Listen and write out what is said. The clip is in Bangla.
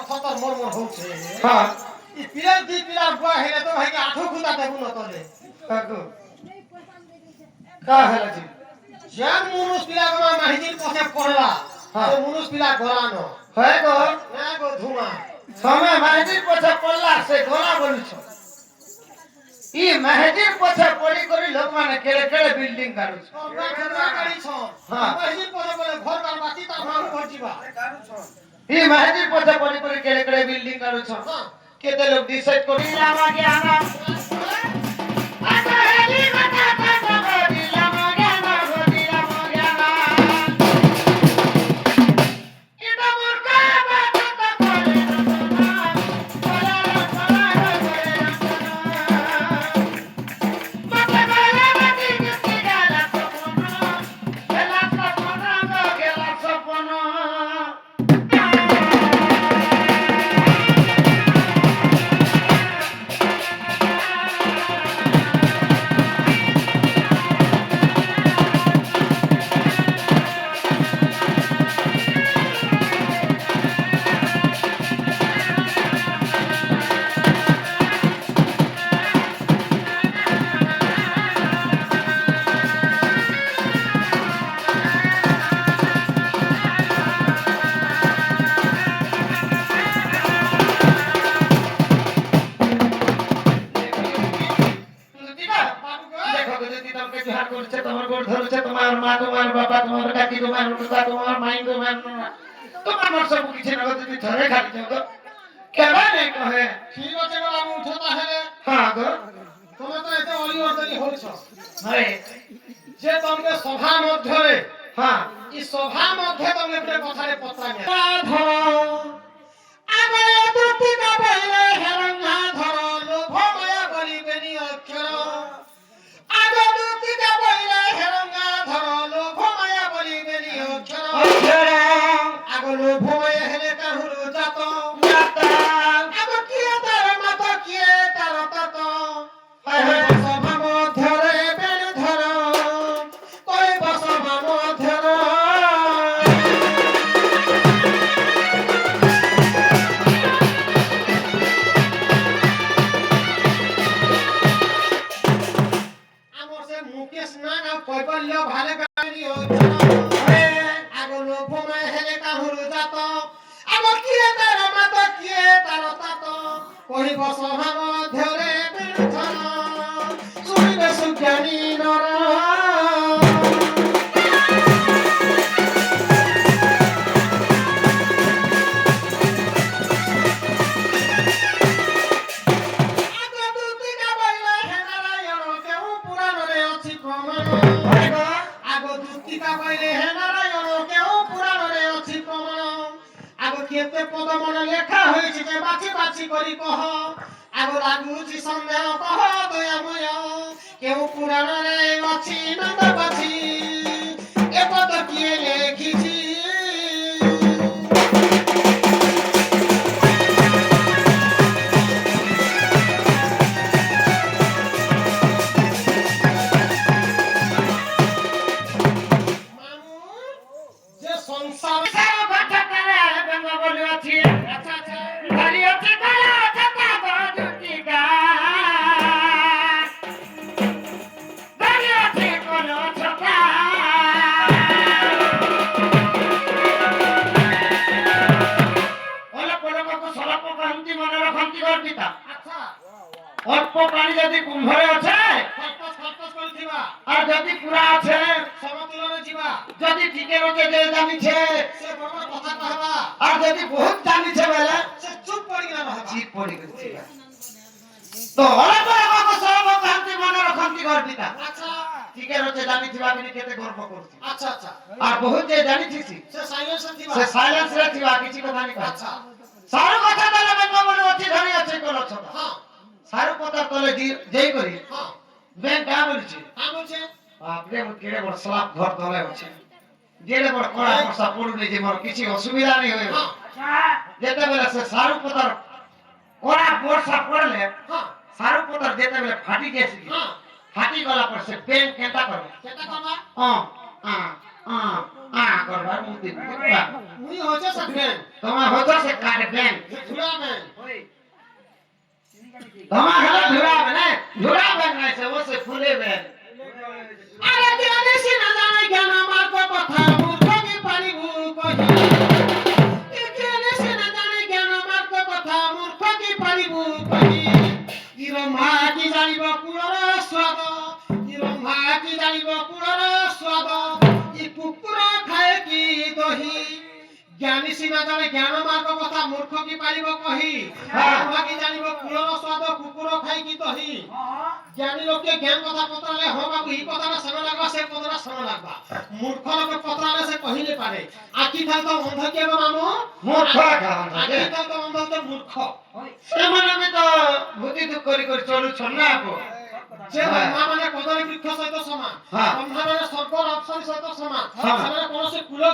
থতর মরমর হচ্ছে হ্যাঁ ই পিলা দি পিলা বুয়া হেলে তো ভাই আঠো খুদা দেবু না তলে কাকু কা হেলাছি জান মুনুস পিলা গো মাহিদির পথে পড়লা হ্যাঁ। তো মুনুস পিলা গলানো হয় গো না গো ধুমা সময় মাহিদির পথে পড়লা সে গোলা বলিছ ই মাহিদির পথে পড়ি করে লোক মানে কেড়ে কেড়ে বিল্ডিং কাটুছ তোমরা তোমরা গাড়িছ হ্যাঁ। মাহিদির পথে বলে ঘর বার বাতি তার মানু ঘটিবা ই মাহিদির পথে পড়ি করে কেড়ে কেড়ে বিল্ডিং কাটুছ হ্যাঁ কেতে লোক ডিসাইড করি আমাকে আনা তোমার গোড় ধরেছে তোমার মা তোমার বাবা তোমার কাকি তোমার দাদা তোমার মাই তোমার তোমার সব কিছু না তুমি ধরে খালি যাও কেবা নেই কহে ঠিক আছে বলা আমি উঠো তাহলে হ্যাঁ গো তুমি তো এতে অলি অর্দলি হইছ হয় যে তোমাকে সভা মধ্যে হ্যাঁ ই সভা মধ্যে তুমি একটা কথারে পত্রা নিয়া আগে দুটি গাবলে হেরঙ্গা ধর লোভ মায়া বলি বেনি অক্ষর আগে দুটি গাবলে হেরঙ্গা ধর লোভ মায়া বলি বেনি অক্ষর অক্ষর আগ লোভ মায়া হেলে কাহুর জাত মাতা আগ কিয়ে তার মাত কিয়ে তার তত হয় হয় সভা মধ্যে বেল ধর কইব সভা মধ্যে আমার সে মুকেশ না না কইবল্য ভালে গানি আগ লোভ মায়া হেলে কাহুর জাত আগ কিয়ে তার মাত কিয়ে তার তত কইব সভা মধ্যে বেল ধর শুনিবে সুজ্ঞানী নর লেখা হয়েছে যে বাছি বাছি করি কহ আগ লাগুছি সন্দেহ কহ দয়াময় কেউ পুরাণরে ଅଛି নন্দ বাছি এ পদ কিয়ে লেখিছি মামু যে সংসার কথা করে গঙ্গ বলি আছে আচ্ছা আচ্ছা ধরি আছে গলা ছাতা দুটি গা ধরি আছে কোনো ছকা ওলা কোনো কত সলাপ কান্তি মনে রাখন্তি করবিতা আচ্ছা অল্প পানি যদি কুম্ভরে আছে খটখট করিଥିବା আর যদি পুরা আছে সমতুলনে ଯିବା যদি ঠিকে রোকে যে জানিছে ସେ ବଡ କଥା कहବା আর যদি বহুত জানিছে বেলা ସେ ଚୁপ ପଡିକିନା ରହିବା জিপ পড়ি গেছে তো অল্প কত সলাপ কান্তি মনে রাখন্তি করবিতা আচ্ছা ঠিকে রোকে জানিଥିବା বিনি কেতে গর্ব করছি আচ্ছা আচ্ছা আর বহুত যে জানিছিছি ସେ ସାଇଲେନ୍ସ ଥିବା সে সাইলেন্স রে থিবা কিছু কথা নি কথা আচ্ছা সারু কথা তাহলে বেঙ্গ মনে অতি ধরি আছে কোন ছটা ହଁ সারু কথা তলে যেই করি ହଁ ব্যাংক কা বলছি କାମ ଅଛି আপনি কেড়ে বড় স্লাব ঘর তলে আছে যেলে বড় কড়া বর্ষা পড়ুনি যে মোর কিছু অসুবিধা নেই হইব ହଁ যেতেবেলে সে সারু কথার কড়া বর্ষা পড়লে ହଁ সারু কথার যেতেবেলে ফাটি গেছে ହଁ ফাটি গলা পর সে ব্যাংক কেটা করবে ସେଟା କର୍ବା আ আ আ আ করবার মুক্তি বুঝবা মুই হচ্ছে সাথেন তোমার হতো সে কাটবেন ধুলাবেন তোমার হলো ধুলাবেন না সে বসে ফুলেবেন আরে জ্ঞানে সিনা জানে জ্ঞান আমার কথা মূর্খ কি পারিব কহি জ্ঞানে সিনা জানে জ্ঞান আমার কথা মূর্খ কি পারিব কহি ইর মা কি জানিব কুড়র স্বাদ ইর মা কি জানিব কুড়র স্বাদ ই কুকুর খায় কি দহি জ্ঞানী সিনা জানে জ্ঞান মার্গ কথা মূর্খ কি পারিব কহি মা কি জানিব কুড়র স্বাদ কুকুর খায় কি দহি জ্ঞানী লোকে জ্ঞান কথা পত্রালে হ বাবু এই কথাটা শোনা লাগবা সে কথাটা শোনা লাগবা মূর্খ লোকে পত্রালে সে কহিলে পারে আকি থাল তো অন্ধ কে বানানো মূর্খ আকি থাল তো অন্ধ তো মূর্খ ସେମାନେ ତ ବୁଦ୍ଧି ଦୁଃଖ କରି ଚଲୁଛନ୍ ନା ଆକୁ যে ব্রহ্মা মানে কদলী বৃক্ষ সহিত সমান হ্যাঁ। ব্রহ্মা মানে স্বর্গর অপসরি সহিত সমান হ্যাঁ। ସେମାନେ କୌଣସି କୂଳ